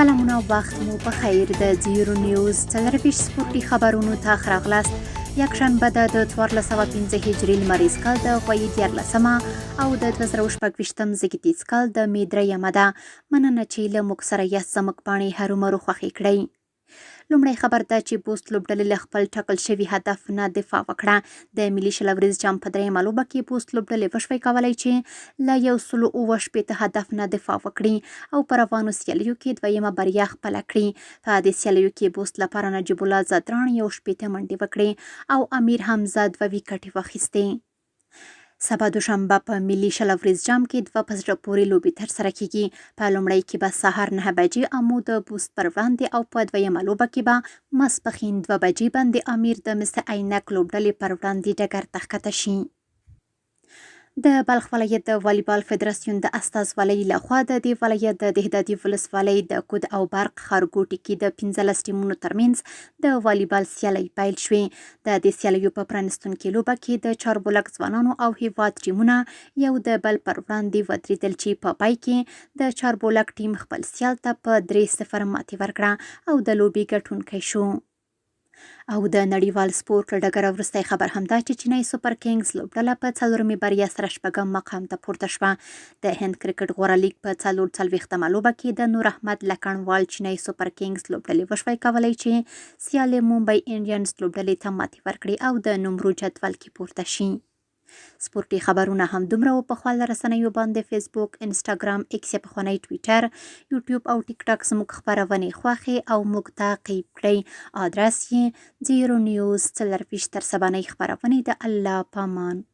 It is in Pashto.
سلامونه وخت مو په خیر د زیرو نیوز څلرویشت سپورټي خبرونو ته ښه راغلاست. یکشنبه د 1405 هجري لمریز کال د غویي 14مه او د 2026 زیږدیز کال د مې 3مه ده. مننه چې له موږ سره یاست. زموږ پاڼې هرومرو خوښې کړئ. لومړی خبر ده چې بوست لوبډلې له خپل ټاکل شوي هدف نه دفاع وکړه. د ملي شلوريز جام په 3مه لوبه کې بوست لوبډلې وشوی کولی چې له 170 هدف نه دفاع وکړي او په روانو سیالیو کې 2مه بریا خپله کړي. په دې سیالیو کې بوست لپاره نجیب الله زدران 1 منډې وکړي او امیر حمزه 2 ویکټې واخیستې. سبا دوشنبه په ملي شلوريز جام کې 2 په زړه پورې لوبې ترسره کیږي. په لومړۍ کې به سهار 9 بجې امو د بوست پر وړاندې او په 2مه لوبه کې به ماسپښین 2 بجې باندې امیر د مس عینک لوبډلې پر وړاندې ډګر ته ښکته شي. د بلخ ولایت د والیبال فدراسیون د استازولۍ لخوا د دې ولایت د دهدادي ولسوالۍ د کود او برق ښارګوټي کې د 15 ټیمونو ترمنځ د والیبال سیالۍ پیل شوې. د دې سیالیو په پرانیستونکې لوبه کې د چاربولک ځوانانو او هیواد ټیمونه یو د بل پر وړاندې ودرېدل چې په پای کې د چاربولک ټیم خپل سیال ته په 3-0 ماتې ورکړه او د لوبې ګټونکی شو. او د نړیوال سپورټ له ډګره وروستی خبر همدا چې چینی سوپر کینګز لوبډله په 4مې بریا سره 8م مقام ته پورته شوه. د هند کرکټ غوره لیګ په 44مه لوبه کې د نور احمد لکنوال چینی سوپر کینګز لوبډلې وشوی کولی چې سیالې مومبای انډینز لوبډلې ته ماتې ورکړي او د نمرو جدول کې پورته شي. سپورټي خبرونه هم دومره و. په خپل رسنیو باندې فیسبوک، انسټاګرام، ایکس پخوانی ټویټر، یوټیوب او ټیک ټاک زموږ خبرونې خوښې او موږ تعقیب کړئ. آدرس یې 0 نیوز 24 تر سبانۍ خبرونې د الله پامان.